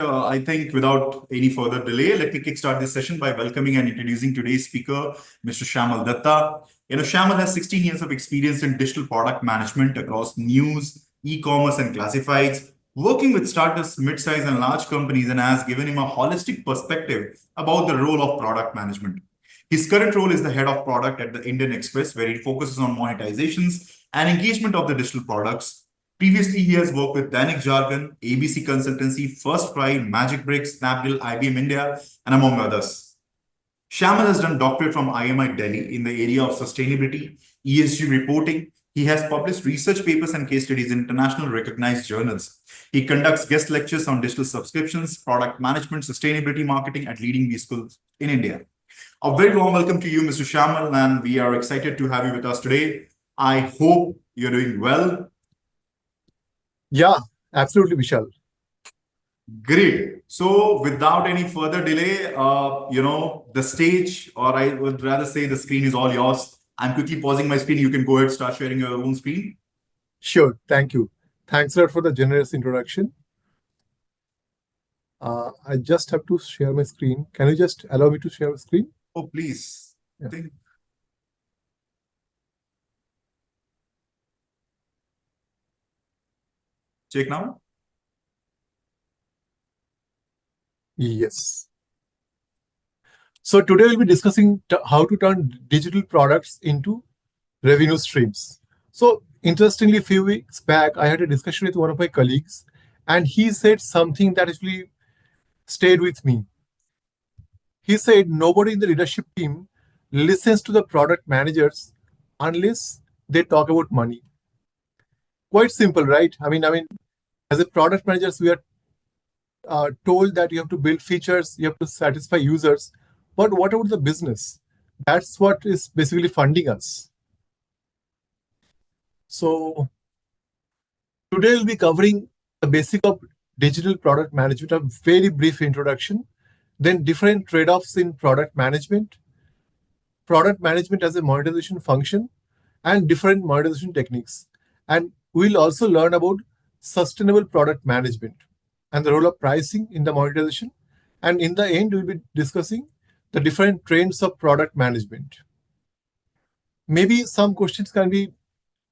I think without any further delay, let me kickstart this session by welcoming and introducing today's speaker, Mr. Shyamal Datta. Shyamal has 16 years of experience in digital product management across news, e-commerce, and classifieds, working with startups, mid-size, and large companies, and has given him a holistic perspective about the role of product management. His current role is the head of product at the Indian Express, where he focuses on monetizations and engagement of the digital products. Previously, he has worked with Dainik Jargon, ABC Consultancy, First Fry, Magic Bricks, Snapdeal, IBM India, and among others. Shyamal has done doctorate from IMI Delhi in the area of sustainability, ESG reporting. He has published research papers and case studies in international recognized journals. He conducts guest lectures on digital subscriptions, product management, sustainability marketing at leading B schools in India. A very warm welcome to you, Mr. Shyamal, and we are excited to have you with us today. I hope you're doing well. Yeah, absolutely, Vishal. Great. So without any further delay, the stage, or I would rather say the screen is all yours. I'm quickly pausing my screen. You can go ahead, start sharing your own screen. Sure. Thank you. Thanks a lot for the generous introduction. I just have to share my screen. Can you just allow me to share my screen? Oh, please. Yeah. Check now. Yes. So today we'll be discussing how to turn digital products into revenue streams. So interestingly, a few weeks back, I had a discussion with one of my colleagues, and he said something that actually stayed with me. He said nobody in the leadership team listens to the product managers unless they talk about money. Quite simple, right? I mean, as a product managers, we are told that you have to build features, you have to satisfy users. But what about the business? That's what is basically funding us. So today we'll be covering the basic of digital product management, a very brief introduction, then different trade-offs in product management as a monetization function, and different monetization techniques. And we'll also learn about sustainable product management and the role of pricing in the monetization. And in the end, we'll be discussing the different trends of product management. Maybe some questions can be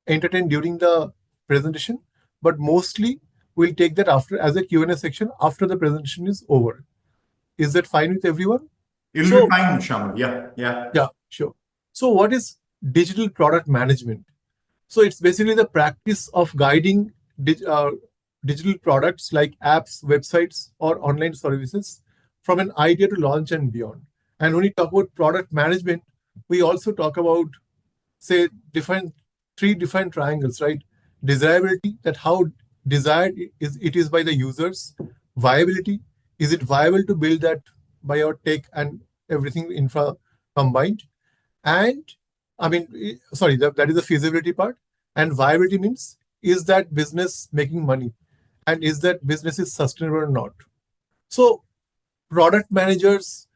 entertained during the presentation, but mostly we'll take that after as a Q&A section after the presentation is over. Is that fine with everyone? It'll be fine, Shyamal. Yeah. Yeah, sure. So what is digital product management? So it's basically the practice of guiding digital products like apps, websites, or online services from an idea to launch and beyond. And when we talk about product management, we also talk about, say, three different triangles, right? Desirability, that how desired it is by the users. Viability, is it viable to build that by our tech and everything infra combined? And that is the feasibility part. And viability means, is that business making money? And is that business is sustainable or not? So product managers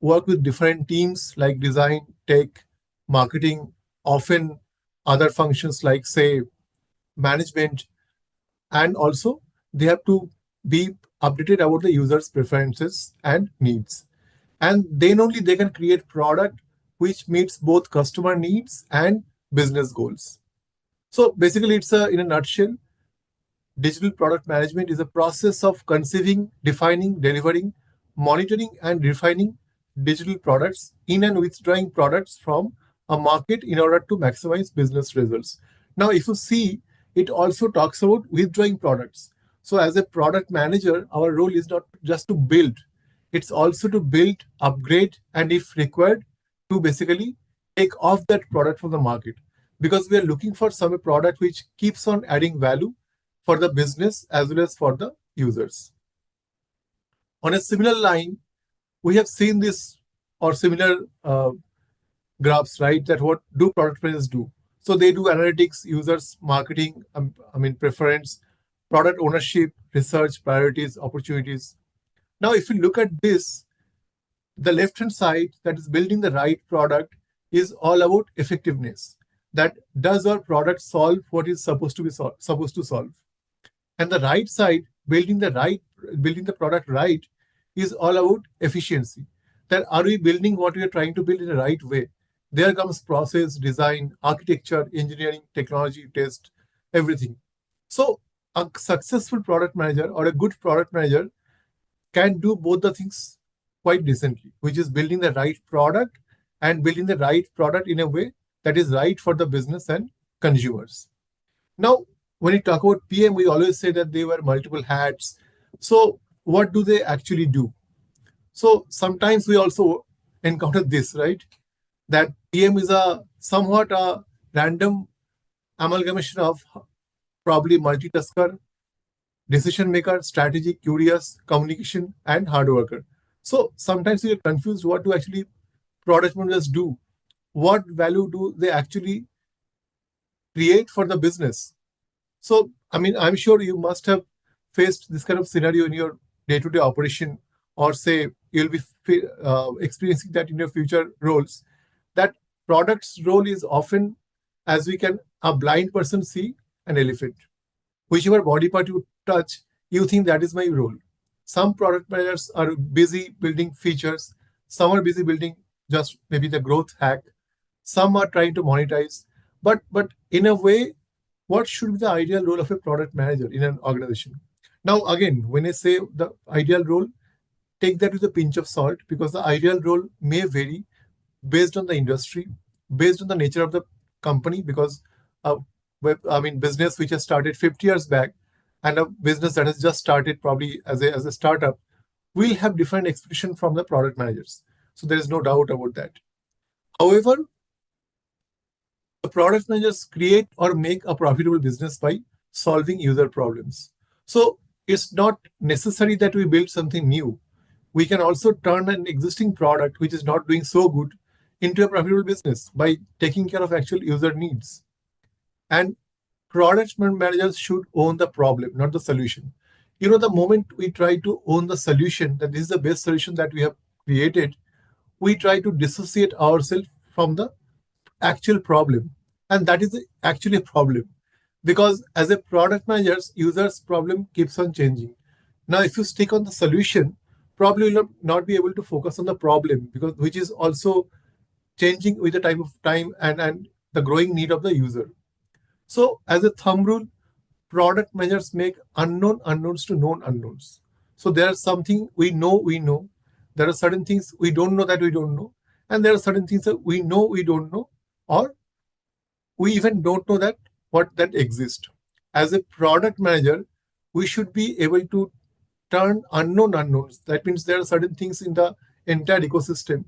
work with different teams like design, tech, marketing, often other functions like, say, management. And also they have to be updated about the user's preferences and needs. And then only they can create product which meets both customer needs and business goals. So basically, it's in a nutshell, digital product management is a process of conceiving, defining, delivering, monitoring, and refining digital products in and withdrawing products from a market in order to maximize business results. Now, if you see, it also talks about withdrawing products. So as a product manager, our role is not just to build, it's also to build, upgrade, and if required, to basically take off that product from the market. Because we are looking for some product which keeps on adding value for the business as well as for the users. On a similar line, we have seen this or similar graphs, right? That what do product managers do? So they do analytics, users, marketing, preference, product ownership, research, priorities, opportunities. Now, if you look at this, the left-hand side, that is building the right product, is all about effectiveness. That does our product solve what is supposed to solve? And the right side, building the right building the product right is all about efficiency. That are we building what we are trying to build in the right way? There comes process, design, architecture, engineering, technology, test, everything. So a successful product manager or a good product manager can do both the things quite decently, which is building the right product and building the right product in a way that is right for the business and consumers. Now, when we talk about PM, we always say that they wear multiple hats. So, what do they actually do? So, sometimes we also encounter this, right? That PM is a somewhat a random amalgamation of probably multitasker, decision maker, strategy, curious, communication, and hard worker. So sometimes you get confused what do actually product managers do? What value do they actually create for the business? So, I mean, I'm sure you must have faced this kind of scenario in your day-to-day operation, or say you'll be experiencing that in your future roles. That product's role is often, as we can, a blind person see an elephant. Whichever body part you touch, you think that is my role. Some product managers are busy building features, some are busy building just maybe the growth hack, some are trying to monetize. But in a way, what should be the ideal role of a product manager in an organization? Now, again, when I say the ideal role, take that with a pinch of salt because the ideal role may vary based on the industry, based on the nature of the company, because business which has started 50 years back and a business that has just started probably as a startup will have different expectation from the product managers. So there is no doubt about that. However, the product managers create or make a profitable business by solving user problems. So it's not necessary that we build something new. We can also turn an existing product which is not doing so good into a profitable business by taking care of actual user needs. And product managers should own the problem, not the solution. The moment we try to own the solution, that this is the best solution that we have created, we try to dissociate ourselves from the actual problem. And that is actually a problem. Because as a product manager, users' problem keeps on changing. Now, if you stick on the solution, probably will not be able to focus on the problem, because which is also changing with the time of time and the growing need of the user. So as a thumb rule, product managers make unknown unknowns to known unknowns. So there are something we know. There are certain things we don't know that we don't know. And there are certain things that we don't know, or we even don't know that what that exists. As a product manager, we should be able to turn unknown unknowns. That means there are certain things in the entire ecosystem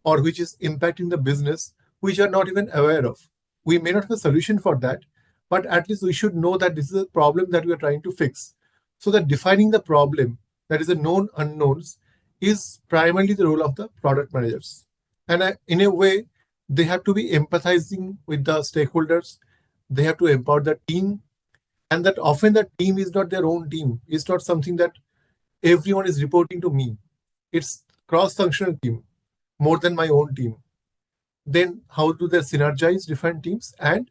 or which is impacting the business which are not even aware of. We may not have a solution for that, but at least we should know that this is a problem that we are trying to fix. So that defining the problem, that is a known unknowns, is primarily the role of the product managers. And in a way, they have to be empathizing with the stakeholders. They have to empower the team. And that often the team is not their own team. It's not something that everyone is reporting to me. It's cross-functional team, more than my own team. Then how do they synergize different teams? And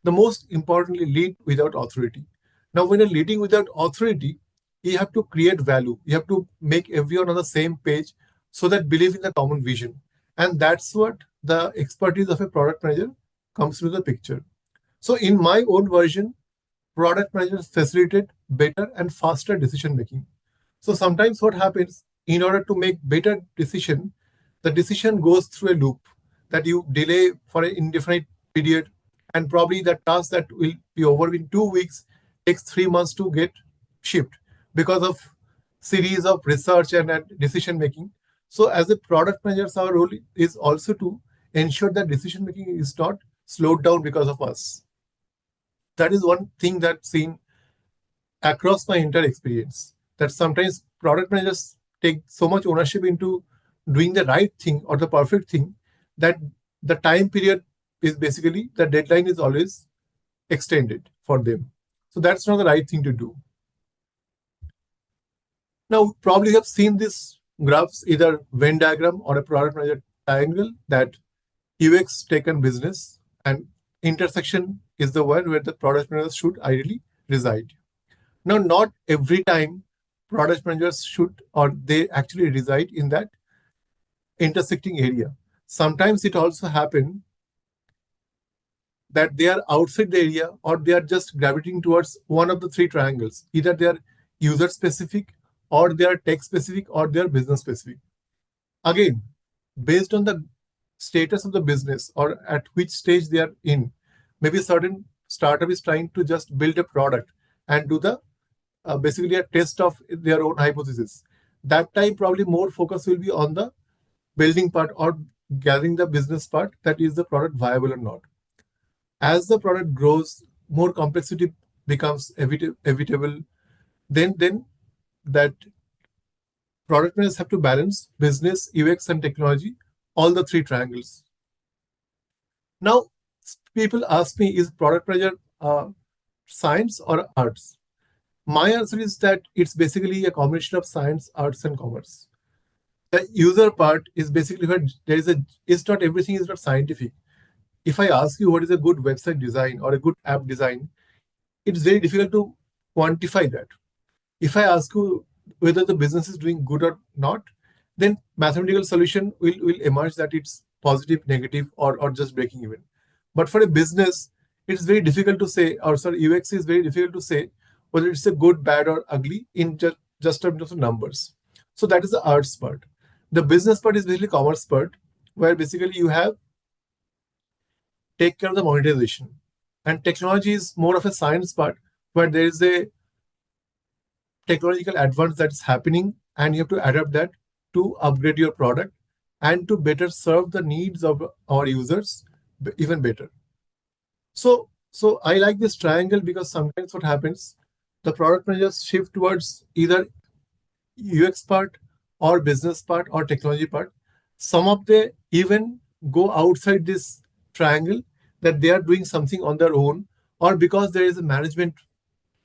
the most importantly, lead without authority. Now, when you're leading without authority, you have to create value. You have to make everyone on the same page so that believe in the common vision. And that's what the expertise of a product manager comes to the picture. So in my own version, product managers facilitate better and faster decision making. So sometimes what happens, in order to make better decision, the decision goes through a loop that you delay for an indefinite period, and probably the task that will be over in 2 weeks takes 3 months to get shipped because of series of research and decision making. So as a product manager, our role is also to ensure that decision making is not slowed down because of us. That is one thing that's seen across my entire experience, that sometimes product managers take so much ownership into doing the right thing or the perfect thing that the time period is basically, the deadline is always extended for them. So that's not the right thing to do. Now, probably you have seen this graphs, either Venn diagram or a product manager triangle, that UX, tech, and business, and intersection is the one where the product managers should ideally reside. Now, not every time product managers should, or they actually reside in that intersecting area. Sometimes it also happens that they are outside the area, or they are just gravitating towards one of the three triangles. Either they are user specific, or they are tech specific, or they are business specific. Again, based on the status of the business or at which stage they are in, maybe a certain startup is trying to just build a product and do the basically a test of their own hypothesis. That time, probably more focus will be on the building part or gathering the business part, that is the product viable or not. As the product grows, more complexity becomes evitable. Then that product managers have to balance business, UX, and technology, all the three triangles. Now, people ask me, is product manager science or arts? My answer is that it's basically a combination of science, arts, and commerce. The user part is basically where there is a, it's not everything is not scientific. If I ask you what is a good website design or a good app design, it's very difficult to quantify that. If I ask you whether the business is doing good or not, then mathematical solution will emerge that it's positive, negative, or just breaking even. But for a business, it's very difficult to say, or sorry, UX is very difficult to say whether it's a good, bad, or ugly in just terms of numbers. So that is the arts part. The business part is basically commerce part, where basically you have take care of the monetization. And technology is more of a science part, where there is a technological advance that's happening, and you have to adapt that to upgrade your product and to better serve the needs of our users even better. So I like this triangle because sometimes what happens, the product managers shift towards either UX part or business part or technology part. Some of them even go outside this triangle, that they are doing something on their own, or because there is a management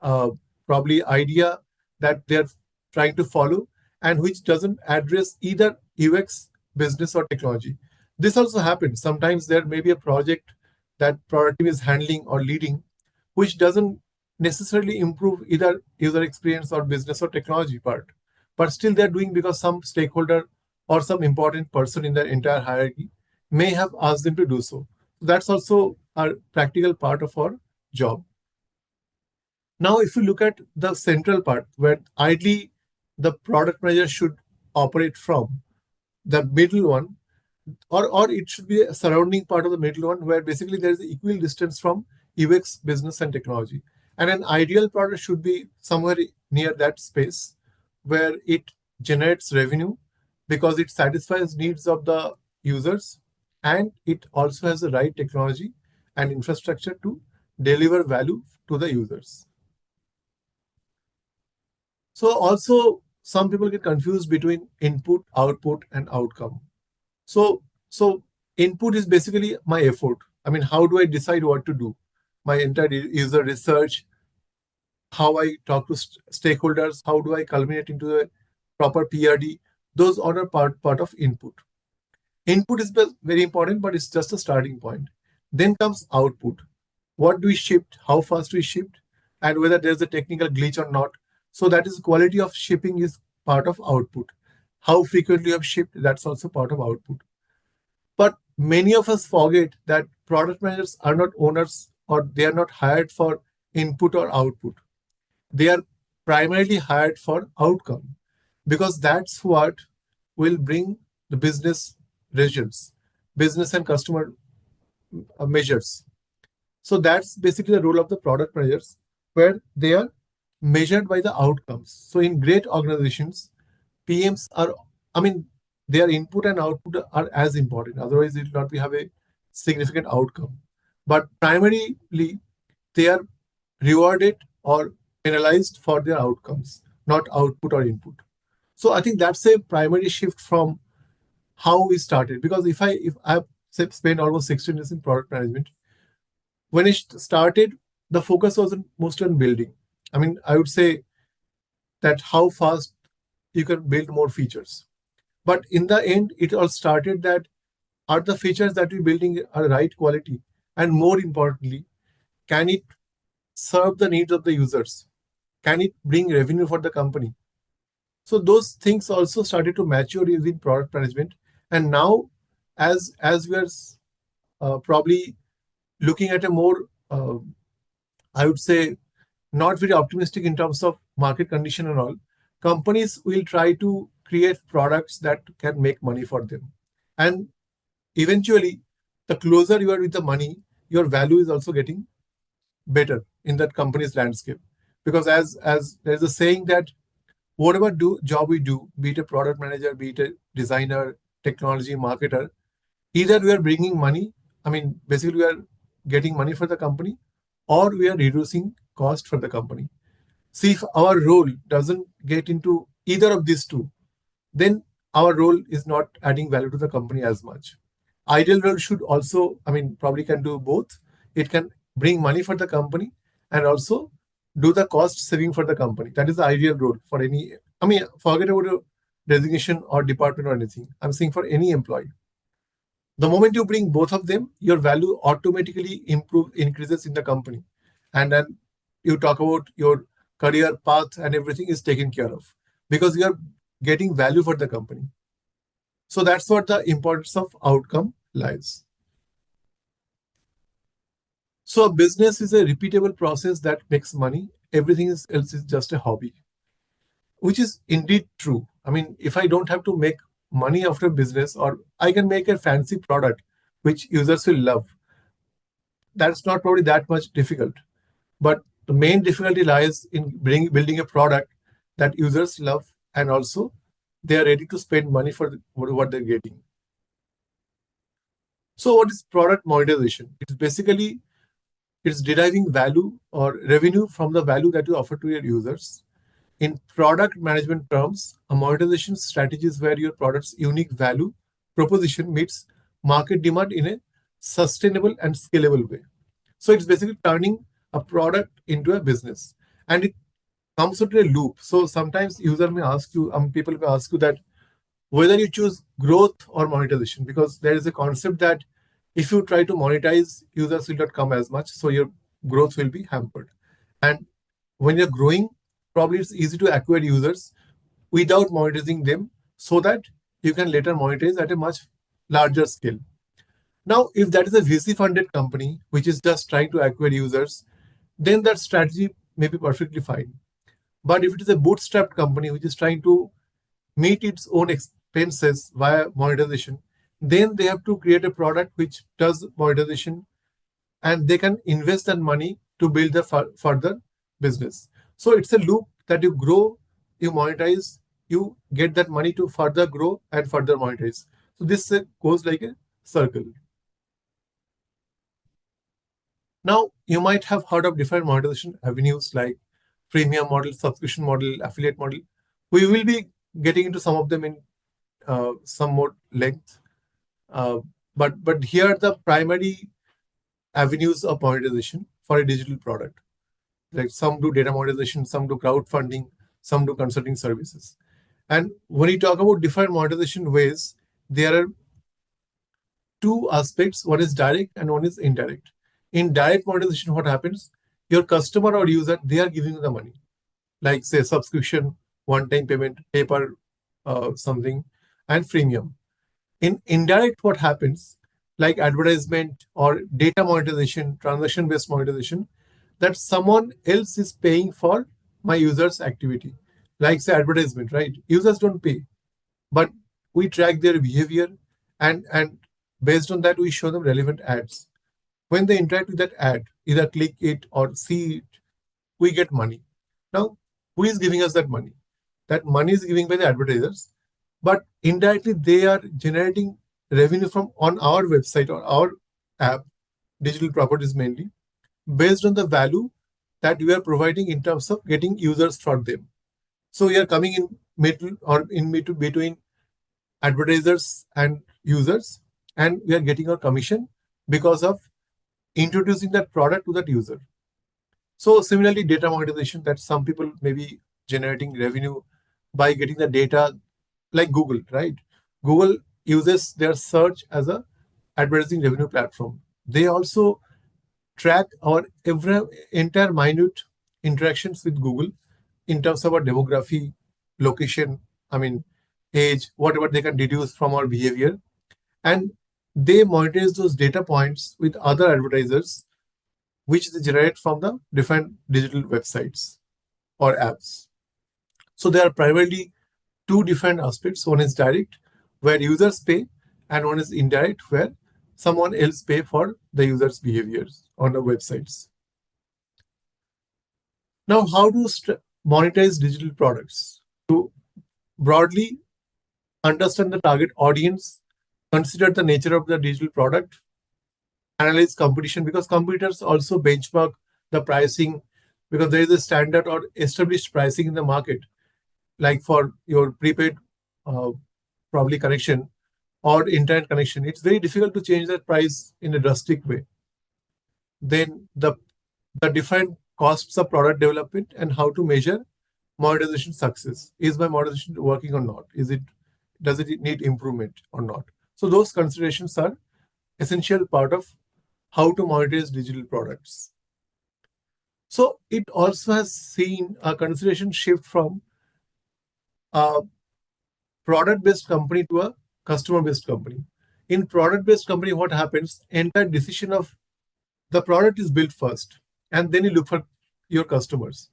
uh, probably idea that they're trying to follow, and which doesn't address either UX, business, or technology. This also happens. Sometimes there may be a project that product team is handling or leading, which doesn't necessarily improve either user experience or business or technology part, but still they're doing because some stakeholder or some important person in their entire hierarchy may have asked them to do so. That's also a practical part of our job. Now, if you look at the central part, where ideally the product manager should operate from, the middle one, or it should be a surrounding part of the middle one, where basically there is equal distance from UX, business, and technology. And an ideal product should be somewhere near that space, where it generates revenue because it satisfies needs of the users, and it also has the right technology and infrastructure to deliver value to the users. So also some people get confused between input, output, and outcome. So input is basically my effort. I mean, how do I decide what to do? My entire user research, how I talk to stakeholders, how do I culminate into a proper PRD? Those are part of input. Input is very important, but it's just a starting point. Then comes output. What do we ship? How fast we shipped? And whether there's a technical glitch or not. So that is quality of shipping is part of output. How frequently you have shipped, that's also part of output. But many of us forget that product managers are not owners, or they are not hired for input or output. They are primarily hired for outcome, because that's what will bring the business results, business and customer measures. So that's basically the role of the product managers, where they are measured by the outcomes. So in great organizations, PMs are, I mean, their input and output are as important. Otherwise, it will not have a significant outcome. But primarily, they are rewarded or penalized for their outcomes, not output or input. So I think that's a primary shift from how we started. Because if I spent almost 16 years in product management, when it started, the focus was mostly on building. I mean, I would say that how fast you can build more features. But in the end, it all started that are the features that we're building are right quality? And more importantly, can it serve the needs of the users? Can it bring revenue for the company? So those things also started to mature in product management. And now, as we are probably looking at a more, I would say, not very optimistic in terms of market condition and all, companies will try to create products that can make money for them. And eventually, the closer you are with the money, your value is also getting better in that company's landscape. Because as there's a saying that whatever job we do, be it a product manager, be it a designer, technology, marketer, either we are bringing money, I mean, basically we are getting money for the company, or we are reducing cost for the company. See, if our role doesn't get into either of these two, then our role is not adding value to the company as much. Ideal role should also, I mean, probably can do both. It can bring money for the company and also do the cost saving for the company. That is the ideal role for any, I mean, forget about a designation or department or anything. I'm saying for any employee. The moment you bring both of them, your value automatically increases in the company. And then you talk about your career path and everything is taken care of because you are getting value for the company. So that's what the importance of outcome lies. So a business is a repeatable process that makes money. Everything else is just a hobby, which is indeed true. I mean, if I don't have to make money after business, or I can make a fancy product which users will love, that's not probably that much difficult. But the main difficulty lies in building a product that users love and also they are ready to spend money for what they're getting. So what is product monetization? It's basically it's deriving value or revenue from the value that you offer to your users. In product management terms, a monetization strategy is where your product's unique value proposition meets market demand in a sustainable and scalable way. So it's basically turning a product into a business. And it comes into a loop. So sometimes user may ask you, people may ask you that whether you choose growth or monetization, because there is a concept that if you try to monetize, users will not come as much, so your growth will be hampered. And when you're growing, probably it's easy to acquire users without monetizing them so that you can later monetize at a much larger scale. Now, if that is a VC funded company which is just trying to acquire users, then that strategy may be perfectly fine. But if it is a bootstrapped company which is trying to meet its own expenses via monetization, then they have to create a product which does monetization and they can invest that money to build the further business. So it's a loop that you grow, you monetize, you get that money to further grow and further monetize. So this goes like a circle. Now, you might have heard of different monetization avenues like freemium model, subscription model, affiliate model. We will be getting into some of them in some more length. But here are the primary avenues of monetization for a digital product. Like some do data monetization, some do crowdfunding, some do consulting services. And when you talk about different monetization ways, there are two aspects. One is direct and one is indirect. In direct monetization, what happens? Your customer or user, they are giving you the money. Like say subscription, one-time payment, pay per something, and freemium. In indirect, what happens? Like advertisement or data monetization, transaction-based monetization, that someone else is paying for my user's activity. Like say advertisement, right? Users don't pay, but we track their behavior and based on that, we show them relevant ads. When they interact with that ad, either click it or see it, we get money. Now, who is giving us that money? That money is given by the advertisers, but indirectly they are generating revenue from on our website or our app, digital properties mainly, based on the value that we are providing in terms of getting users for them. So we are coming in middle or in between advertisers and users, and we are getting our commission because of introducing that product to that user. So similarly, data monetization, that some people may be generating revenue by getting the data, like Google, right? Google uses their search as a advertising revenue platform. They also track our every entire minute interactions with Google in terms of our demography, location, age, whatever they can deduce from our behavior. And they monetize those data points with other advertisers, which they generate from the different digital websites or apps. So there are primarily two different aspects. One is direct, where users pay, and one is indirect, where someone else pay for the user's behaviors on the websites. Now, how to monetize digital products? To broadly understand the target audience, consider the nature of the digital product, analyze competition, because competitors also benchmark the pricing, because there is a standard or established pricing in the market, like for your prepaid uh, probably connection or internet connection. It's very difficult to change that price in a drastic way. Then the different costs of product development and how to measure monetization success. Is my monetization working or not? Does it need improvement or not? So those considerations are essential part of how to monetize digital products. So it also has seen a consideration shift from a product-based company to a customer-based company. In product-based company, what happens? Entire decision of the product is built first, and then you look for your customers.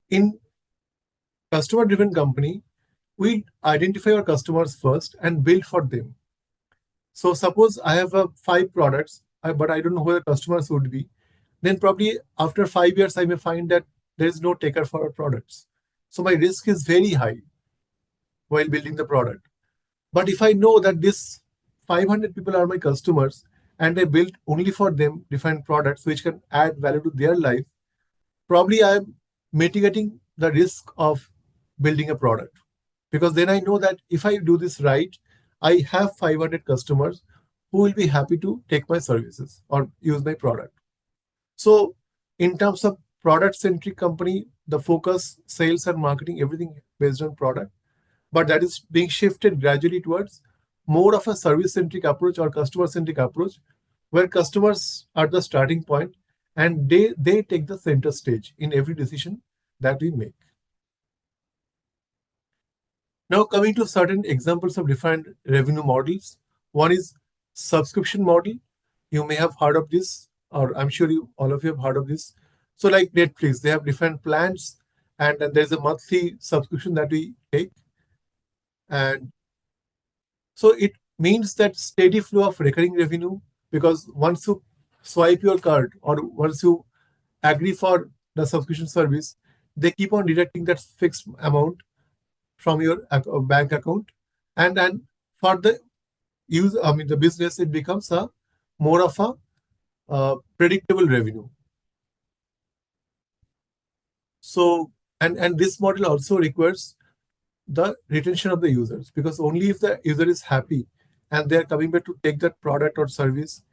In customer-driven company, we identify our customers first and build for them. So suppose I have 5 products, but I don't know who the customers would be. Then probably after 5 years, I may find that there is no taker for our products. So my risk is very high while building the product. But if I know that this 500 people are my customers and I built only for them different products which can add value to their life, probably I am mitigating the risk of building a product. Because then I know that if I do this right, I have 500 customers who will be happy to take my services or use my product. So in terms of product-centric company, the focus, sales and marketing, everything based on product, but that is being shifted gradually towards more of a service-centric approach or customer-centric approach, where customers are the starting point and they take the center stage in every decision that we make. Now coming to certain examples of different revenue models. One is subscription model. You may have heard of this, or I'm sure all of you have heard of this. So like Netflix, they have different plans, and then there's a monthly subscription that we take. And so it means that steady flow of recurring revenue, because once you swipe your card or once you agree for the subscription service, they keep on deducting that fixed amount from your bank account. And then for the the business, it becomes a more of a predictable revenue. So, and this model also requires the retention of the users, because only if the user is happy and they're coming back to take that product or service,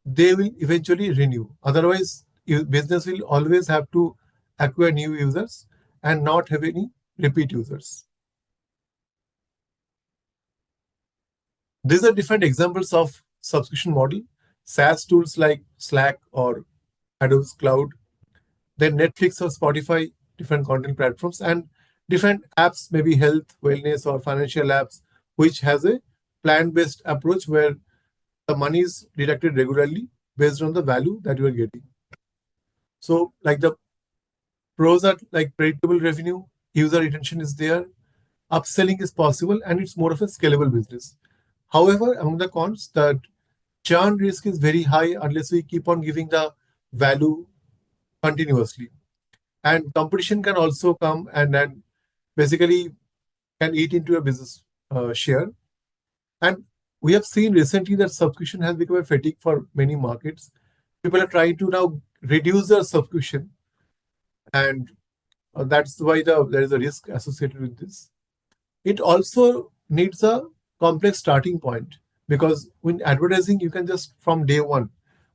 they will eventually renew. Otherwise, business will always have to acquire new users and not have any repeat users. These are different examples of subscription model. SaaS tools like Slack or Adobe's Cloud, then Netflix or Spotify, different content platforms, and different apps, maybe health, wellness, or financial apps, which has a plan-based approach where the money is deducted regularly based on the value that you are getting. So like the pros are like predictable revenue, user retention is there, upselling is possible, and it's more of a scalable business. However, among the cons, that churn risk is very high unless we keep on giving the value continuously. And competition can also come and then basically can eat into a business share. And we have seen recently that subscription has become a fatigue for many markets. People are trying to now reduce their subscription, and that's why there is a risk associated with this. It also needs a complex starting point, because when advertising, you can just from day one,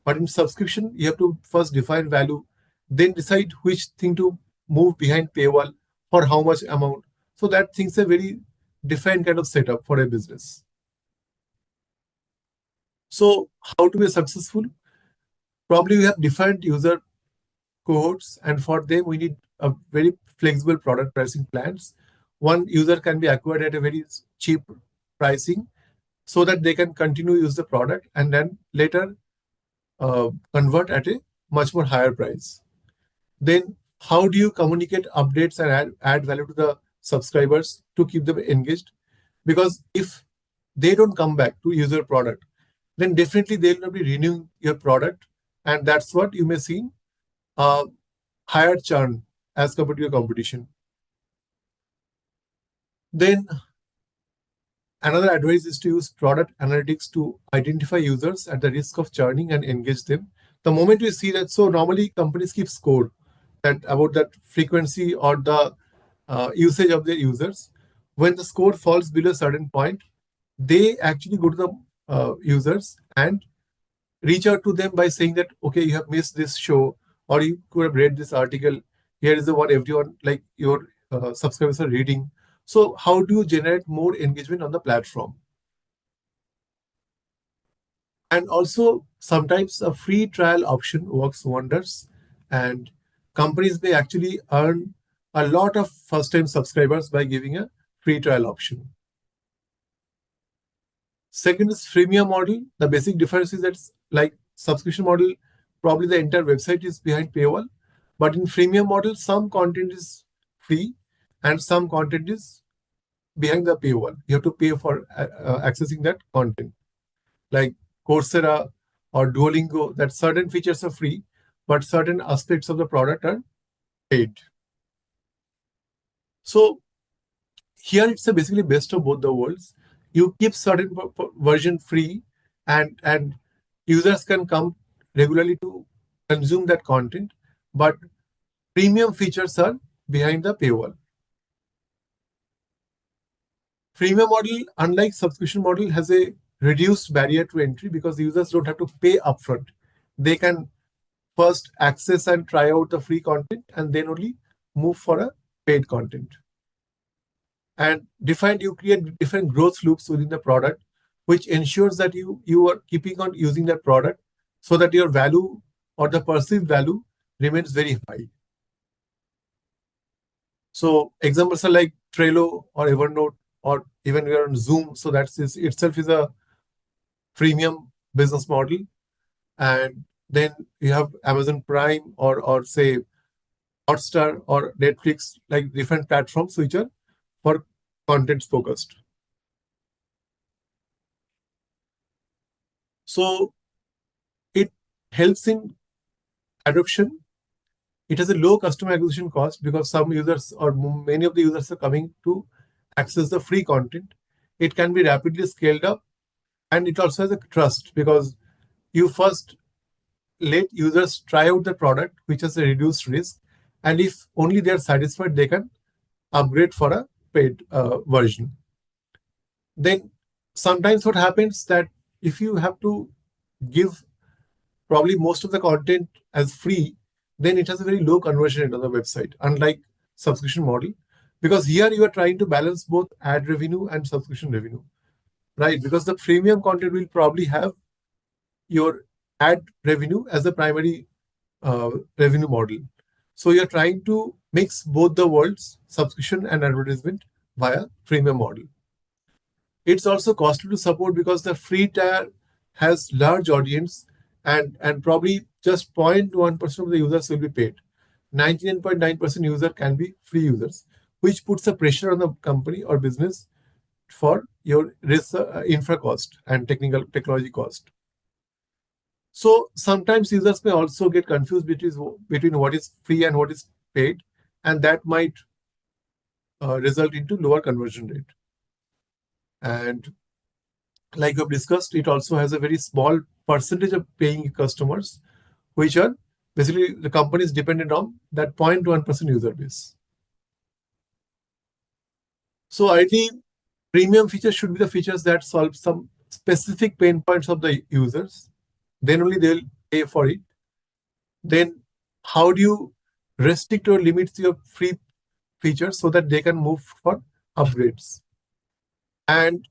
but in subscription, you have to first define value, then decide which thing to move behind paywall for how much amount. So that thing's a very different kind of setup for a business. So how to be successful? Probably we have different user cohorts, and for them we need a very flexible product pricing plans, one user can be acquired at a very cheap pricing so that they can continue use the product and then later convert at a much more higher price. Then how do you communicate updates and add value to the subscribers to keep them engaged? Because if they don't come back to use your product, then definitely they'll not be renewing your product, and that's what you may see higher churn as compared to your competition. Then another advice is to use product analytics to identify users at the risk of churning and engage them. The moment you see that, so normally companies keep score that about that frequency or the usage of their users. When the score falls below a certain point, they actually go to the users and reach out to them by saying that, okay, you have missed this show, or you could have read this article. Here is the one everyone, like your subscribers, are reading. So how do you generate more engagement on the platform? And also, sometimes a free trial option works wonders, and companies may actually earn a lot of first-time subscribers by giving a free trial option. Second is freemium model. The basic difference is that, like subscription model, probably the entire website is behind paywall, but in freemium model, some content is free and some content is behind the paywall. You have to pay for accessing that content. Like Coursera or Duolingo, that certain features are free, but certain aspects of the product are paid. So here it's basically best of both the worlds. You keep certain version free, and users can come regularly to consume that content, but premium features are behind the paywall. Freemium model, unlike subscription model, has a reduced barrier to entry because users don't have to pay upfront. They can first access and try out the free content and then only move for a paid content. And defined, you create different growth loops within the product, which ensures that you are keeping on using that product so that your value or the perceived value remains very high. So examples are like Trello or Evernote, or even we are on Zoom. So that is itself is a freemium business model. And then you have Amazon Prime or say Hotstar or Netflix, like different platforms which are for content focused. So it helps in adoption. It has a low customer acquisition cost because some users or many of the users are coming to access the free content. It can be rapidly scaled up, and it also has a trust because you first let users try out the product, which has a reduced risk, and if only they are satisfied, they can upgrade for a paid version. Then sometimes what happens that if you have to give probably most of the content as free, then it has a very low conversion rate on the website, unlike subscription model, because here you are trying to balance both ad revenue and subscription revenue, right? Because the freemium content will probably have your ad revenue as the primary revenue model. So you're trying to mix both the worlds, subscription and advertisement, via freemium model. It's also costly to support because the free tier has large audience, and probably just 0.1% of the users will be paid. 99.9% user can be free users, which puts a pressure on the company or business for your infra cost and technology cost. So sometimes users may also get confused between what is free and what is paid, and that might result into lower conversion rate. And like we've discussed, it also has a very small percentage of paying customers, which are basically the companies dependent on that 0.1% user base. So ideally, premium features should be the features that solve some specific pain points of the users. Then only they'll pay for it. Then how do you restrict or limit your free features so that they can move for upgrades? And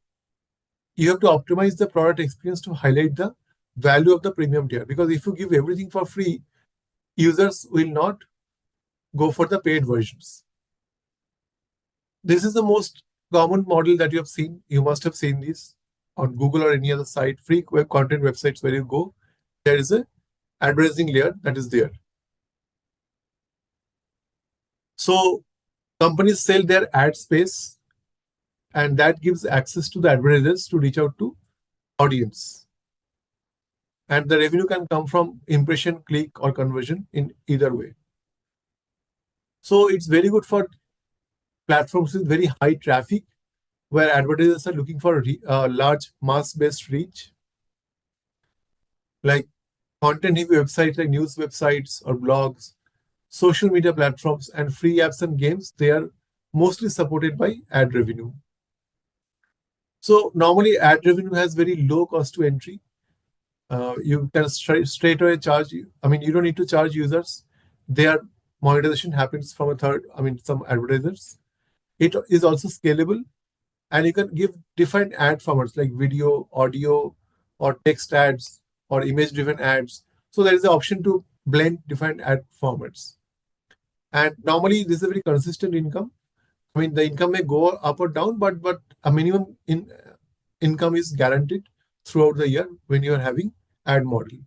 you have to optimize the product experience to highlight the value of the premium tier. Because if you give everything for free, users will not go for the paid versions. This is the most common model that you have seen. You must have seen this on Google or any other site, free web content websites where you go. There is a advertising layer that is there. So companies sell their ad space, and that gives access to the advertisers to reach out to audience. And the revenue can come from impression, click, or conversion in either way. So it's very good for platforms with very high traffic, where advertisers are looking for large mass-based reach, like content-heavy websites like news websites or blogs, social media platforms, and free apps and games. They are mostly supported by ad revenue. So normally ad revenue has very low cost to entry. You can straight away charge. I mean, you don't need to charge users. Their monetization happens from some advertisers. It is also scalable, and you can give different ad formats like video, audio, or text ads, or image-driven ads. So there is the option to blend different ad formats. And normally, this is a very consistent income. I mean, the income may go up or down, but a minimum income is guaranteed throughout the year when you are having ad model.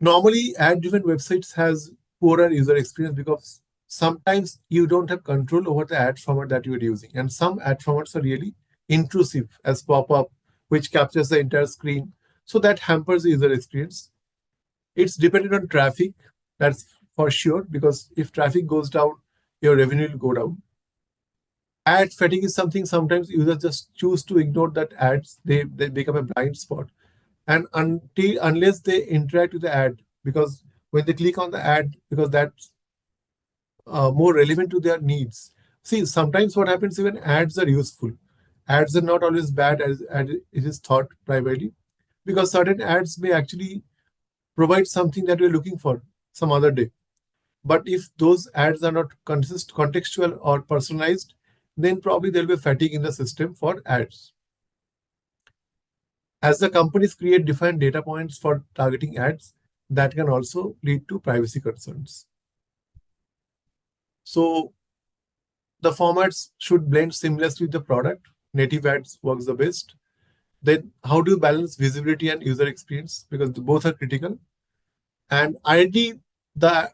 Normally, ad-driven websites has poorer user experience because sometimes you don't have control over the ad format that you're using, and some ad formats are really intrusive as pop-up, which captures the entire screen, so that hampers the user experience. It's dependent on traffic, that's for sure, because if traffic goes down, your revenue will go down. Ad fatigue is something sometimes users just choose to ignore that ads. They become a blind spot. And unless they interact with the ad, because when they click on the ad, because that's more relevant to their needs. See, sometimes what happens, even ads are useful. Ads are not always bad as it is thought primarily, because certain ads may actually provide something that we're looking for some other day. But if those ads are not contextual or personalized, then probably there'll be fatigue in the system for ads. As the companies create defined data points for targeting ads, that can also lead to privacy concerns. So the formats should blend seamlessly with the product. Native ads works the best. Then how do you balance visibility and user experience? Because both are critical. And ideally, the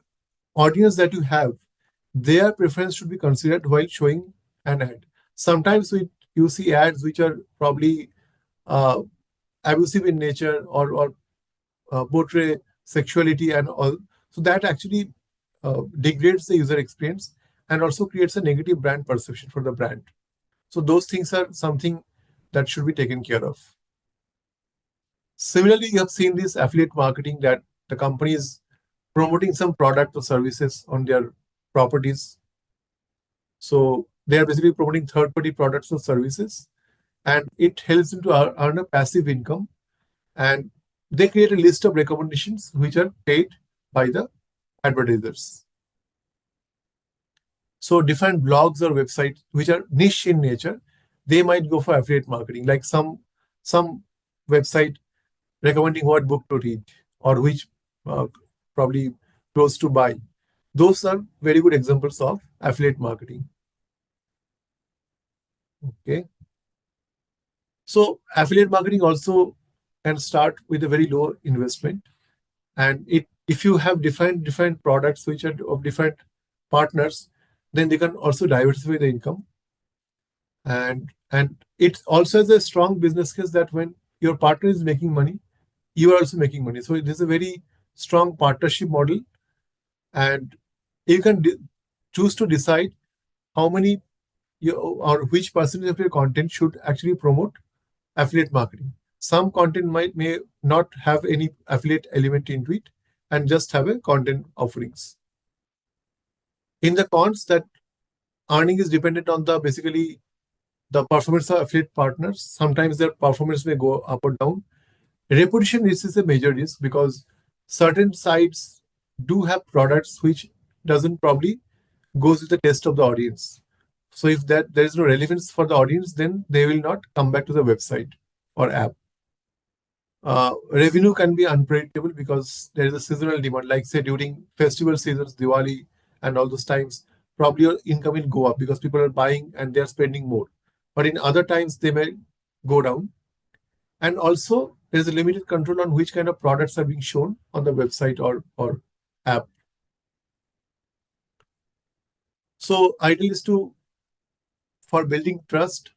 audience that you have, their preference should be considered while showing an ad. Sometimes you see ads which are probably abusive in nature or portray sexuality and all. So that actually degrades the user experience and also creates a negative brand perception for the brand. So those things are something that should be taken care of. Similarly, you have seen this affiliate marketing that the company is promoting some product or services on their properties. So they are basically promoting third-party products or services, and it helps them to earn a passive income. And they create a list of recommendations which are paid by the advertisers. So different blogs or websites which are niche in nature, they might go for affiliate marketing, like some website recommending what book to read or which probably clothes to buy. Those are very good examples of affiliate marketing. Okay. So affiliate marketing also can start with a very low investment. And if you have different products which are of different partners, then they can also diversify the income. And it also has a strong business case that when your partner is making money, you are also making money. So it is a very strong partnership model, and you can choose to decide how many or which percentage of your content should actually promote affiliate marketing. Some content may not have any affiliate element into it and just have a content offerings. In the cons, that earning is dependent on basically the performance of affiliate partners. Sometimes their performance may go up or down. Reputation risk is a major risk because certain sites do have products which doesn't probably goes with the taste of the audience. So if there is no relevance for the audience, then they will not come back to the website or app. Revenue can be unpredictable because there is a seasonal demand, like say during festival seasons, Diwali, and all those times, probably your income will go up because people are buying and they're spending more. But in other times, they may go down. And also, there's a limited control on which kind of products are being shown on the website or app. So, ideal is to, for building trust,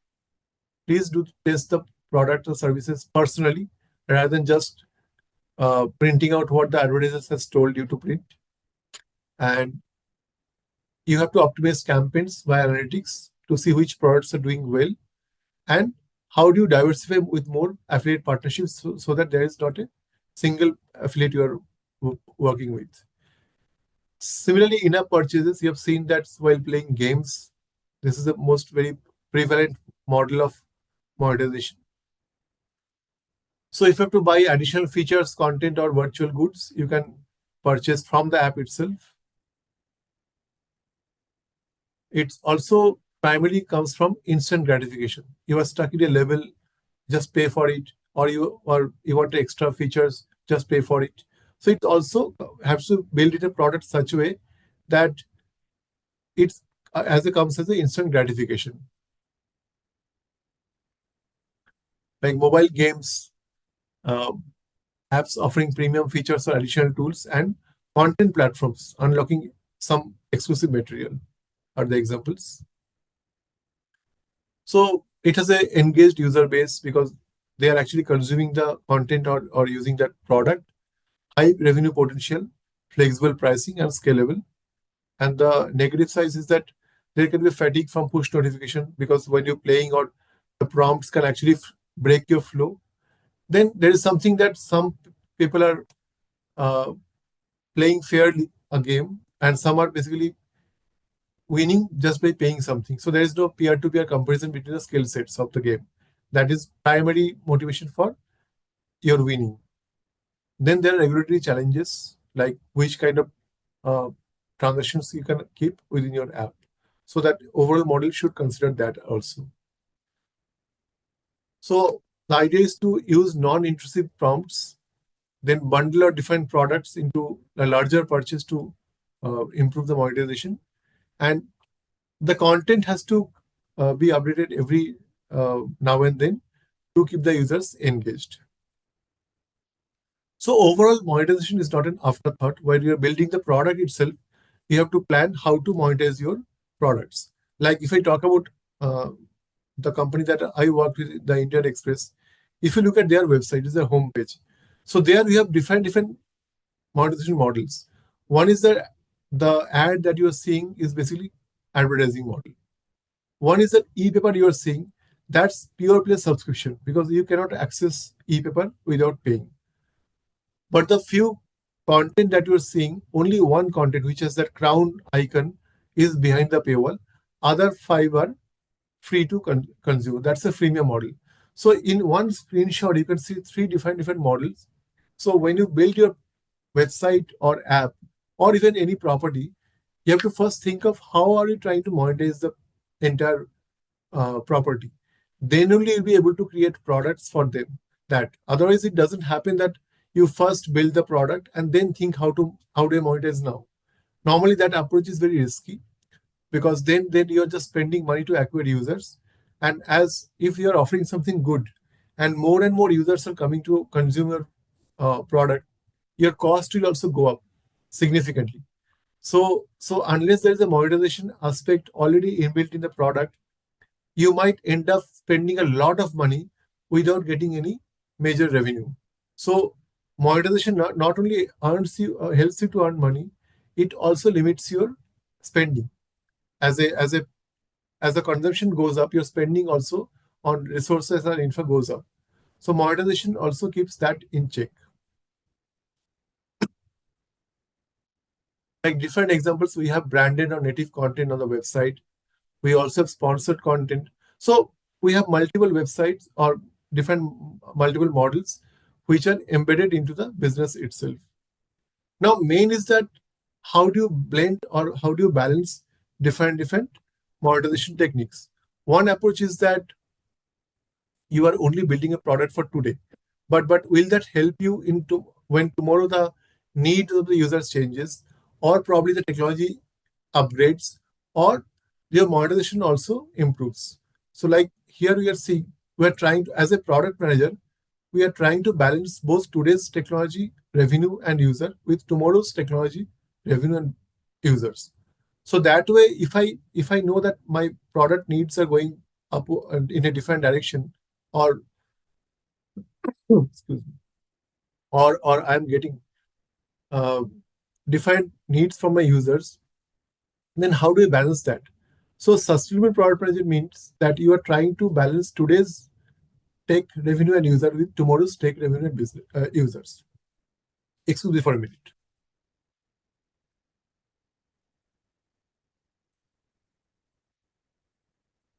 please do test the product or services personally rather than just printing out what the advertisers has told you to print. And you have to optimize campaigns via analytics to see which products are doing well and how do you diversify with more affiliate partnerships so that there is not a single affiliate you are working with. Similarly, in-app purchases, you have seen that while playing games, this is the most very prevalent model of monetization. So if you have to buy additional features, content, or virtual goods, you can purchase from the app itself. It also primarily comes from instant gratification. You are stuck at a level, just pay for it, or you want extra features, just pay for it. So it also has to build it a product such a way that it's as it comes as an instant gratification. Like mobile games, apps offering premium features or additional tools, and content platforms unlocking some exclusive material are the examples. So it has an engaged user base because they are actually consuming the content or using that product. High revenue potential, flexible pricing, and scalable. And the negative side is that there can be fatigue from push notification because when you're playing or the prompts can actually break your flow. Then there is something that some people are playing fairly a game and some are basically winning just by paying something. So there is no peer-to-peer comparison between the skill sets of the game. That is primary motivation for your winning. Then there are regulatory challenges like which kind of transactions you can keep within your app. So that overall model should consider that also. So the idea is to use non-intrusive prompts, then bundle or define products into a larger purchase to improve the monetization. And the content has to be updated every now and then to keep the users engaged. So overall, monetization is not an afterthought. While you're building the product itself, you have to plan how to monetize your products. Like if I talk about the company that I work with, the Indian Express, if you look at their website, it's their homepage. So there we have different monetization models. One is the ad that you are seeing is basically advertising model. One is the e-paper you are seeing, that's pure play subscription because you cannot access e-paper without paying. But the few content that you're seeing, only one content, which has that crown icon, is behind the paywall. Other five are free to consume. That's a freemium model. So in one screenshot, you can see three different models. So when you build your website or app or even any property, you have to first think of how are you trying to monetize the entire property. Then only you'll be able to create products for them. That otherwise it doesn't happen that you first build the product and then think how do I monetize now. Normally that approach is very risky because then you're just spending money to acquire users. And as if you're offering something good and more users are coming to consume your product, your cost will also go up significantly. So unless there is a monetization aspect already inbuilt in the product, you might end up spending a lot of money without getting any major revenue. So monetization not only helps you to earn money, it also limits your spending. As the consumption goes up, your spending also on resources and infra goes up. So monetization also keeps that in check. Like different examples, we have branded or native content on the website. We also have sponsored content. So we have multiple websites or multiple models which are embedded into the business itself. Now, main is that how do you blend or how do you balance different monetization techniques? One approach is that you are only building a product for today, but will that help you into when tomorrow the needs of the users changes or probably the technology upgrades or your monetization also improves. So like here we are seeing, we're trying to, as a product manager, we are trying to balance both today's technology, revenue, and user with tomorrow's technology, revenue, and users. So that way, if I know that my product needs are going up in a different direction, or excuse me, or I'm getting uh, different needs from my users, then how do I balance that? So sustainable product management means that you are trying to balance today's tech revenue and user with tomorrow's tech revenue and business users. Excuse me for a minute.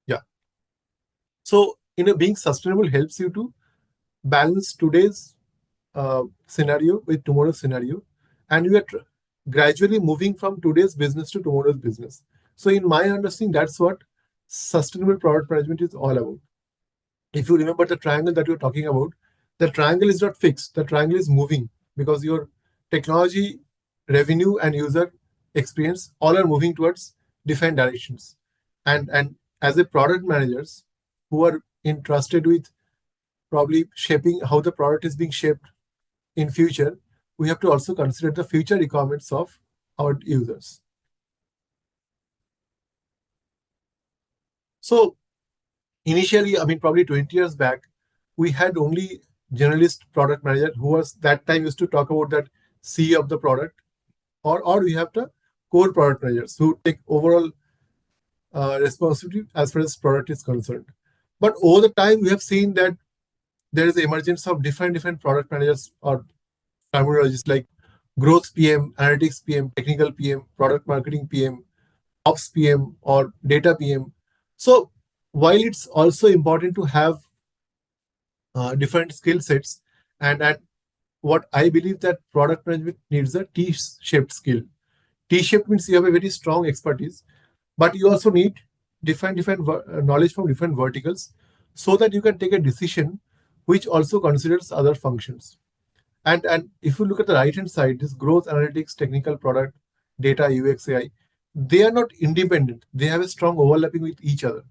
Yeah. So being sustainable helps you to balance today's scenario with tomorrow's scenario, and you are gradually moving from today's business to tomorrow's business. So in my understanding, that's what sustainable product management is all about. If you remember the triangle that you're talking about, the triangle is not fixed. The triangle is moving because your technology, revenue, and user experience all are moving towards different directions. And as a product managers who are entrusted with probably shaping how the product is being shaped in future, we have to also consider the future requirements of our users. So initially, I mean, probably 20 years back, we had only generalist product manager who was that time used to talk about that C of the product, or we have the core product managers who take overall responsibility as far as product is concerned. But over the time, we have seen that there is the emergence of different product managers or terminologies like growth PM, analytics PM, technical PM, product marketing PM, ops PM, or data PM. So while it's also important to have different skill sets, and what I believe that product management needs a T-shaped skill. T-shaped means you have a very strong expertise, but you also need different knowledge from different verticals so that you can take a decision which also considers other functions. And if you look at the right hand side, this growth analytics, technical product, data, UX, AI, they are not independent. They have a strong overlapping with each other.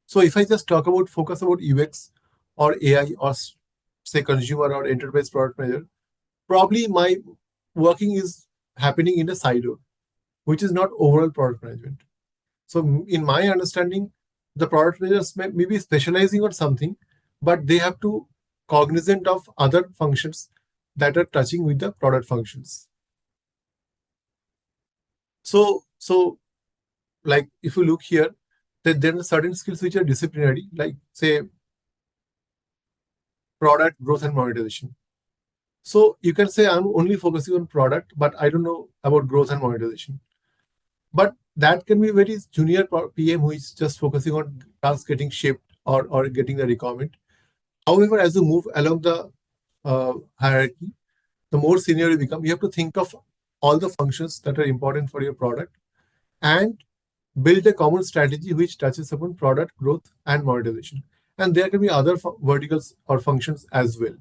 So if I just focus about UX or AI or say consumer or enterprise product manager, probably my working is happening in a silo, which is not overall product management. So in my understanding, the product managers may be specializing on something, but they have to cognizant of other functions that are touching with the product functions. So like if you look here, that there are certain skills which are disciplinary, like say product growth and monetization. So you can say I'm only focusing on product, but I don't know about growth and monetization. But that can be very junior PM who is just focusing on tasks getting shipped or getting the requirement. However, as you move along the hierarchy, the more senior you become, you have to think of all the functions that are important for your product and build a common strategy which touches upon product growth and monetization. And there can be other verticals or functions as well.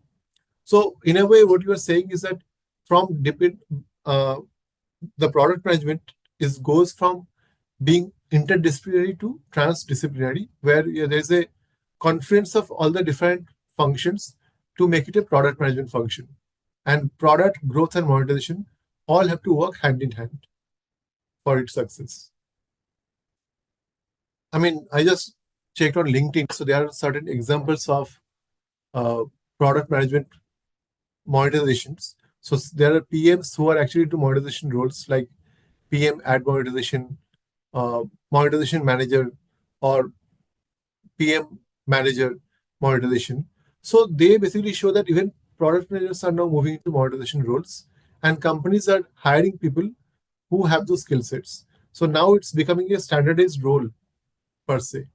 So in a way, what you are saying is that from uh, the product management goes from being interdisciplinary to transdisciplinary, where there's a confluence of all the different functions to make it a product management function. And product growth and monetization all have to work hand in hand for its success. I mean, I just checked on LinkedIn, so there are certain examples of uh, product management monetizations. So there are PMs who are actually into monetization roles like PM ad monetization, monetization manager, or PM manager monetization. So they basically show that even product managers are now moving into monetization roles, and companies are hiring people who have those skill sets. So now it's becoming a standardized role per se.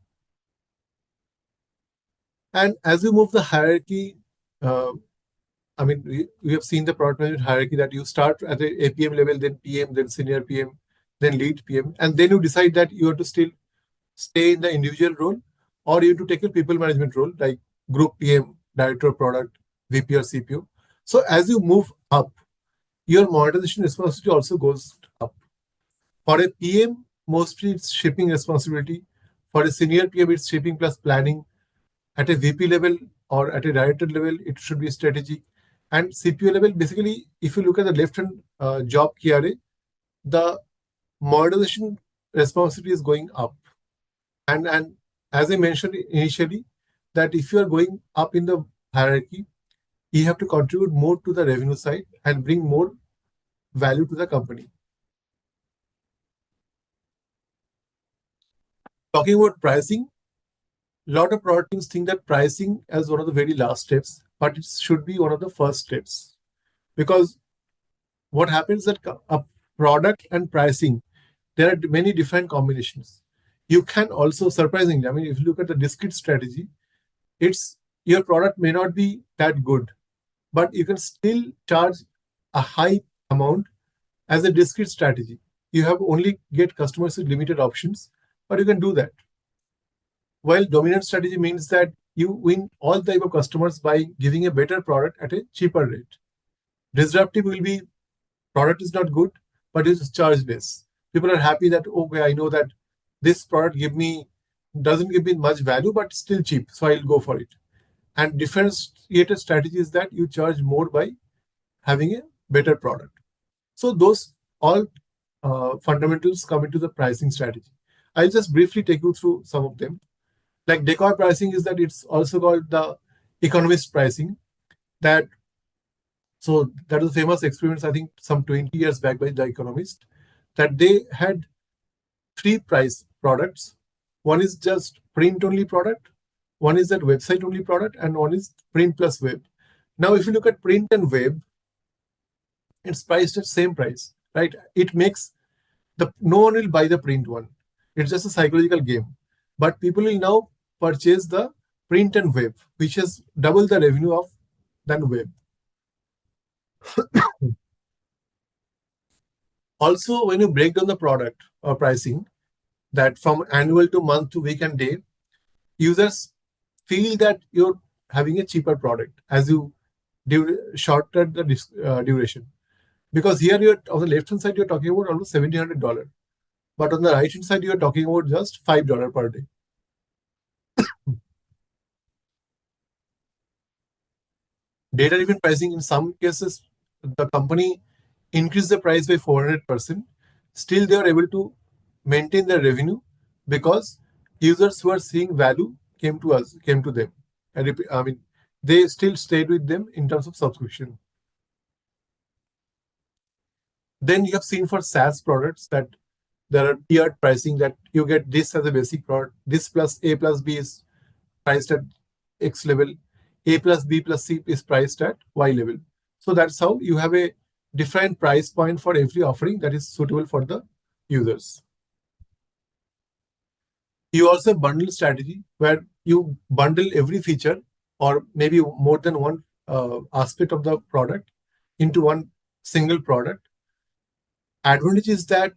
And as you move the hierarchy, uh, I mean, we have seen the product management hierarchy that you start at the APM level, then PM, then senior PM, then lead PM, and then you decide that you have to still stay in the individual role, or you have to take a people management role like group PM, director of product, VP or CPO. So as you move up, your monetization responsibility also goes up. For a PM, mostly it's shipping responsibility. For a senior PM, it's shipping plus planning. At a VP level or at a director level, it should be strategy. And CPO level, basically, if you look at the left-hand job key array, the modernization responsibility is going up. And as I mentioned initially, that if you are going up in the hierarchy, you have to contribute more to the revenue side and bring more value to the company. Talking about pricing, a lot of product teams think that pricing as one of the very last steps, but it should be one of the first steps. Because what happens that a product and pricing, there are many different combinations. You can also, surprisingly, I mean, if you look at the discrete strategy, it's your product may not be that good, but you can still charge a high amount as a discrete strategy. You have only get customers with limited options, but you can do that. While dominant strategy means that you win all type of customers by giving a better product at a cheaper rate. Disruptive will be product is not good, but it's charged less. People are happy that, okay, I know that this product doesn't give me much value, but still cheap, so I'll go for it. And differentiated strategy is that you charge more by having a better product. So those all fundamentals come into the pricing strategy. I'll just briefly take you through some of them. Like decor pricing is that it's also called the economist pricing. That is a famous experiment, I think some 20 years back by the economist, that they had three price products. One is just print only product, one is that website only product, and one is print plus web. Now, if you look at print and web, it's priced at same price, right? It makes no one will buy the print one. It's just a psychological game. But people will now purchase the print and web, which has double the revenue of than web. Also, when you break down the product or pricing, that from annual to month to week and day, users feel that you're having a cheaper product as you shorten the duration. Because here you're on the left hand side, you're talking about almost $1,700. But on the right hand side, you're talking about just $5 per day. Data-driven pricing, in some cases, the company increased the price by 400%. Still, they are able to maintain their revenue because users who are seeing value came to them. And I mean, they still stayed with them in terms of subscription. Then you have seen for SaaS products that there are tiered pricing, that you get this as a basic product, this plus A plus B is priced at X level, A plus B plus C is priced at Y level. So that's how you have a different price point for every offering that is suitable for the users. You also bundle strategy where you bundle every feature or maybe more than one aspect of the product into one single product. Advantage is that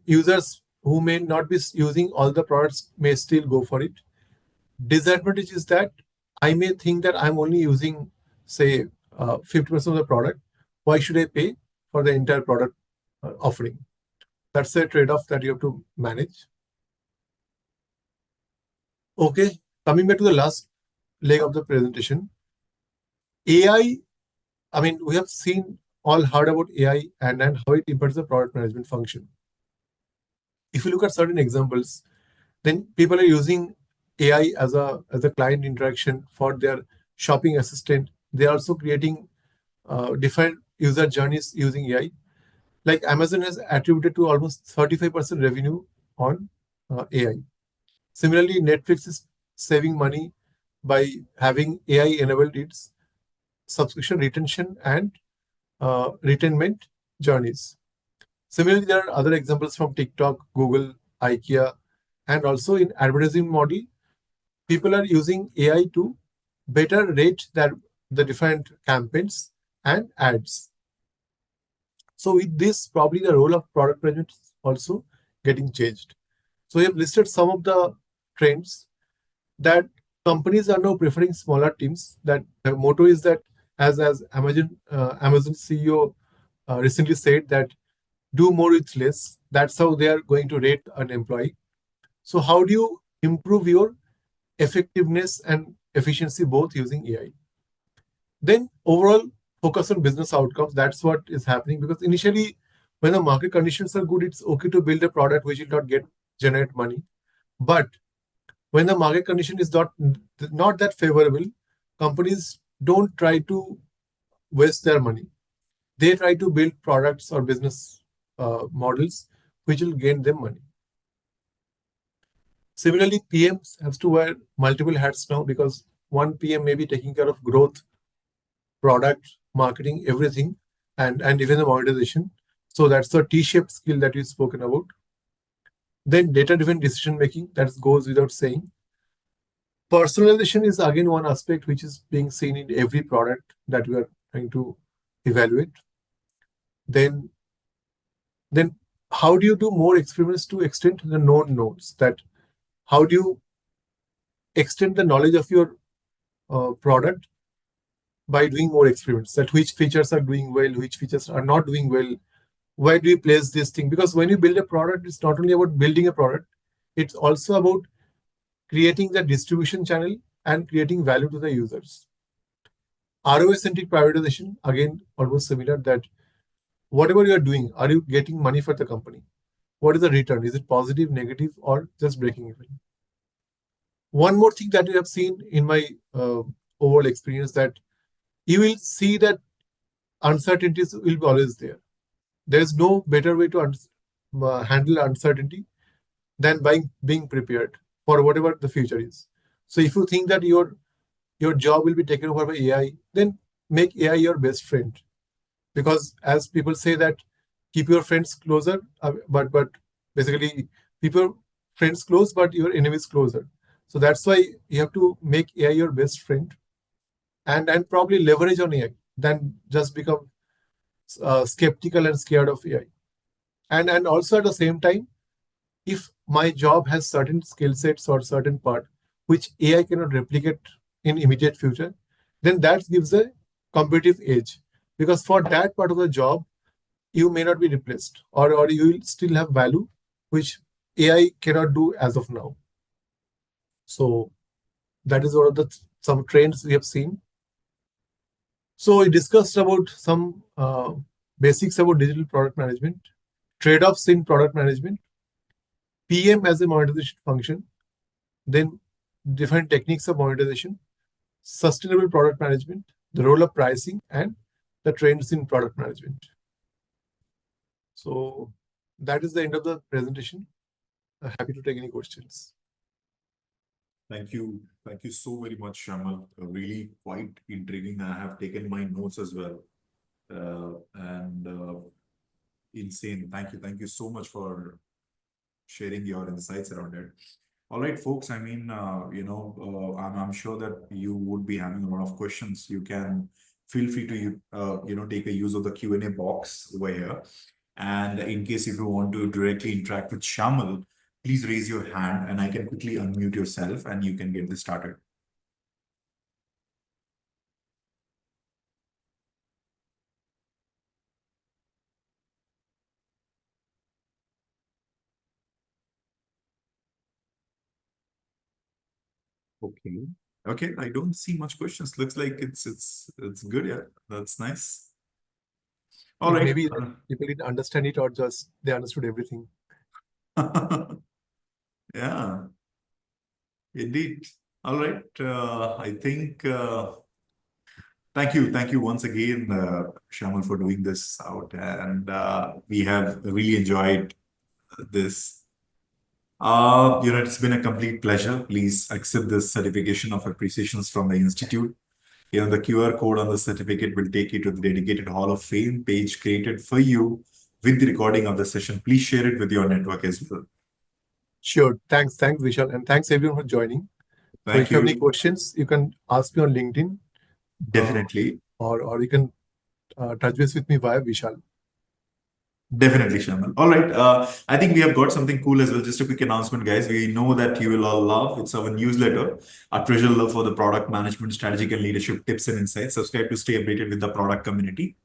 users who may not be using all the products may still go for it. Disadvantage is that I may think that I'm only using, say, 50% of the product. Why should I pay for the entire product offering? That's a trade-off that you have to manage. Okay, coming back to the last leg of the presentation. AI, I mean, we have heard about AI and how it impacts the product management function. If you look at certain examples, then people are using AI as a client interaction for their shopping assistant. They are also creating different user journeys using AI. Like Amazon has attributed to almost 35% revenue on AI. Similarly, Netflix is saving money by having AI enabled its subscription retention and retainment journeys. Similarly, there are other examples from TikTok, Google, IKEA, and also in advertising model, people are using AI to better rate the different campaigns and ads. So with this, probably the role of product management is also getting changed. So we have listed some of the trends that companies are now preferring smaller teams. That the motto is that, as Amazon CEO recently said, that do more with less. That's how they are going to rate an employee. So how do you improve your effectiveness and efficiency both using AI? Then overall focus on business outcomes. That's what is happening, because initially when the market conditions are good, it's okay to build a product which will not generate money. But when the market condition is not that favorable, companies don't try to waste their money. They try to build products or business models which will gain them money. Similarly, PMs has to wear multiple hats now, because one PM may be taking care of growth, product, marketing, everything, and even the monetization. So that's the T-shaped skill that we've spoken about. Then data-driven decision making, that goes without saying. Personalization is again one aspect which is being seen in every product that we are trying to evaluate. Then how do you do more experiments to extend the known nodes? That how do you extend the knowledge of your product by doing more experiments? That which features are doing well, which features are not doing well. Where do you place this thing? Because when you build a product, it's not only about building a product, it's also about creating the distribution channel and creating value to the users. ROI-centric prioritization, again, almost similar, that whatever you are doing, are you getting money for the company? What is the return? Is it positive, negative, or just breaking even? One more thing that you have seen in my overall experience, that you will see that uncertainties will be always there. There is no better way to handle uncertainty than by being prepared for whatever the future is. So if you think that your job will be taken over by AI, then make AI your best friend. Because as people say that keep your friends closer, but basically keep your friends close, but your enemies closer. So that's why you have to make AI your best friend, and probably leverage on AI than just become skeptical and scared of AI. And also at the same time, if my job has certain skill sets or certain part which AI cannot replicate in immediate future, then that gives a competitive edge. Because for that part of the job, you may not be replaced, or you will still have value which AI cannot do as of now. So that is one of the some trends we have seen. So we discussed about some basics about digital product management, trade-offs in product management, PM as a monetization function, then different techniques of monetization, sustainable product management, the role of pricing, and the trends in product management. So that is the end of the presentation. Happy to take any questions. Thank you. Thank you so very much, Shyamal. Really quite intriguing. I have taken my notes as well. And insane. Thank you. Thank you so much for sharing your insights around it. All right, folks. I mean, I'm sure that you would be having a lot of questions. You can feel free to, take a use of the Q&A box over here. And in case if you want to directly interact with Shyamal, please raise your hand and I can quickly unmute yourself and you can get this started. Okay. Okay, I don't see much questions. Looks like it's good. Yeah, that's nice. All right. Maybe people didn't understand it, or just they understood everything. Yeah, indeed. All right. I think thank you once again, Shyamal, for doing this out, and we have really enjoyed this. It's been a complete pleasure. Please accept this certification of appreciations from the Institute. The QR code on the certificate will take you to the dedicated Hall of Fame page created for you with the recording of the session. Please share it with your network as well. Sure. Thanks, Vishal, and thanks everyone for joining. So Thank if you have any you. questions, you can ask me on LinkedIn, Definitely. or you can touch base with me via Vishal. Definitely, Shyamal. All right. I think we have got something cool as well. Just a quick announcement, guys. We know that you will all love. It's our newsletter, a treasure love for the product management, strategic and leadership tips and insights. Subscribe to stay updated with the product community.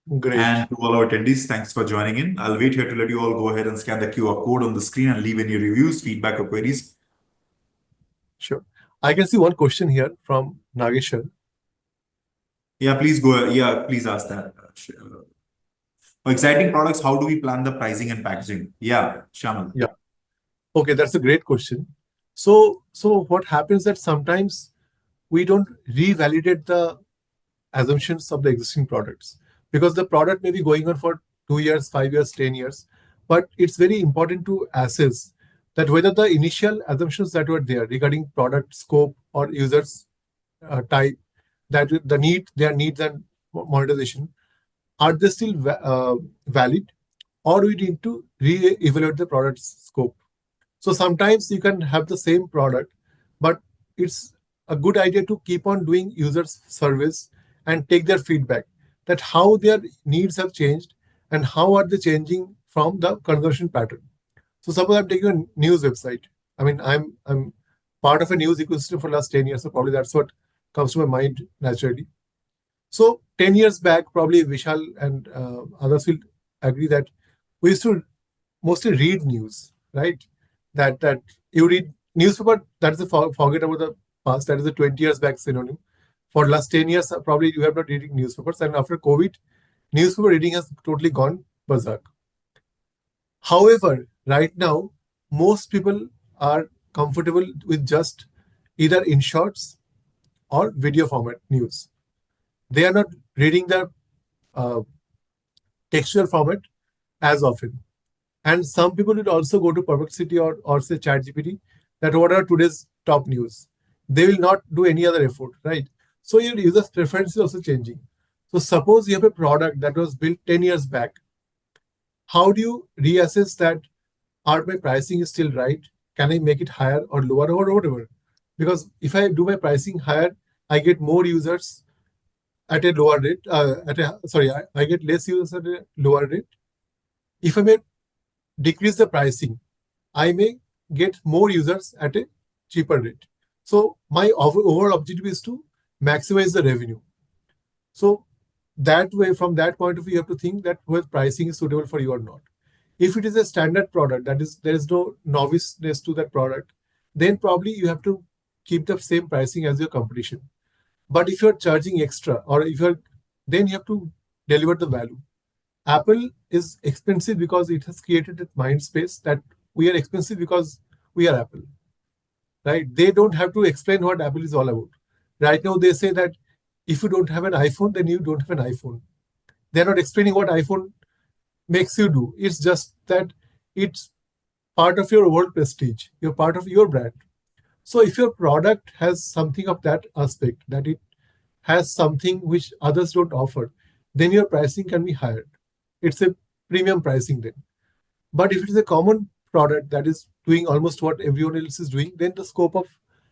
Great. And to all our attendees, thanks for joining in. I'll wait here to let you all go ahead and scan the QR code on the screen and leave any reviews, feedback, or queries. Sure. I can see one question here from Nageshwar. Yeah, please go. Yeah, please ask that. For exciting products, how do we plan the pricing and packaging? Yeah, Shaman. Yeah. Okay, that's a great question. So what happens that sometimes we don't revalidate the assumptions of the existing products because the product may be going on for 2 years, 5 years, 10 years. But it's very important to assess that whether the initial assumptions that were there regarding product scope or users type, that their needs and monetization, are they still valid, or we need to re-evaluate the product's scope. So sometimes you can have the same product, but it's a good idea to keep on doing users surveys and take their feedback that how their needs have changed and how are they changing from the conversion pattern. So suppose I'm taking a news website. I mean, I'm part of a news ecosystem for the last 10 years, so probably that's what comes to my mind naturally. So 10 years back, probably Vishal and others will agree that we used to mostly read news, right? That you read newspaper. That is a forget about the past. That is a 20 years back synonym. For last 10 years, probably you have not reading newspapers, and after COVID, newspaper reading has totally gone berserk. However, right now, most people are comfortable with just either in shorts or video format news. They are not reading the uh, textual format as often. And some people would also go to Perplexity or say ChatGPT that what are today's top news. They will not do any other effort, right? So your user's preference is also changing. So suppose you have a product that was built 10 years back. How do you reassess that? Are my pricing is still right? Can I make it higher or lower or whatever? Because if I do my pricing higher, I get more users at a lower rate. I get less users at a lower rate. If I may decrease the pricing, I may get more users at a cheaper rate. So my overall objective is to maximize the revenue. So that way, from that point of view, you have to think that whether pricing is suitable for you or not. If it is a standard product, that is, there is no noviceness to that product, then probably you have to keep the same pricing as your competition. But if you're charging extra, or if you're, then you have to deliver the value. Apple is expensive because it has created a mind space that we are expensive because we are Apple, right? They don't have to explain what Apple is all about. Right now, they say that if you don't have an iPhone, then you don't have an iPhone. They're not explaining what iPhone makes you do. It's just that it's part of your world prestige. You're part of your brand. So if your product has something of that aspect, that it has something which others don't offer, then your pricing can be higher. It's a premium pricing then. But if it is a common product that is doing almost what everyone else is doing, then the scope of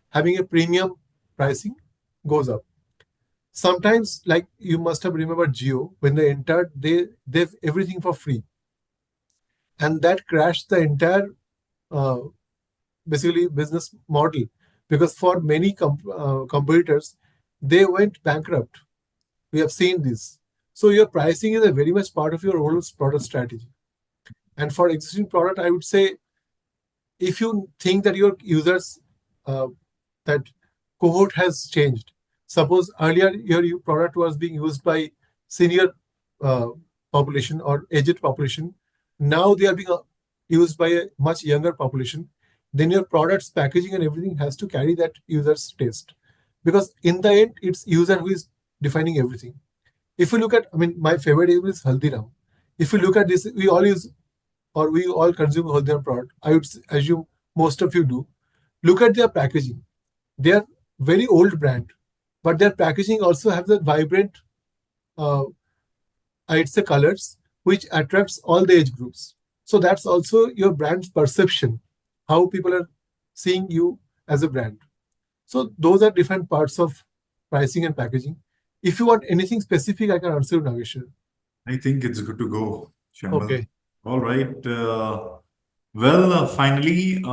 having a premium pricing goes up. Sometimes, like you must have remembered Geo, when they entered, they've everything for free. And that crashed the entire uh, basically business model because for many competitors, they went bankrupt. We have seen this. So your pricing is a very much part of your whole product strategy. And for existing product, I would say if you think that your users uh, that cohort has changed. Suppose earlier your product was being used by senior uh, population or aged population. Now they are being used by a much younger population. Then your product's packaging and everything has to carry that user's taste. Because in the end, it's user who is defining everything. If you look at, I mean, my favorite example is Haldiram. If you look at this, we all use or we all consume Haldiram product. I would assume most of you do. Look at their packaging. They are very old brand, but their packaging also has a vibrant, uh, I'd say, colors which attracts all the age groups. So that's also your brand's perception, how people are seeing you as a brand. So those are different parts of pricing and packaging. If you want anything specific, I can answer you, Nageshwar. I think it's good to go, Shamal. Okay. All right. Finally,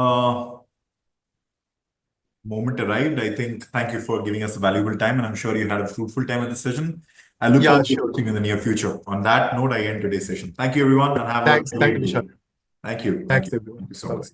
moment arrived. I think thank you for giving us a valuable time, and I'm sure you had a fruitful time at the session. I look Yeah, forward to sure. watching in the near future. On that note, I end today's session. Thank you, everyone, and have a Thanks. great Thank you, day. Vishal. Thank you. Thank Thanks, you. everyone. Thank you so Bye much. bye.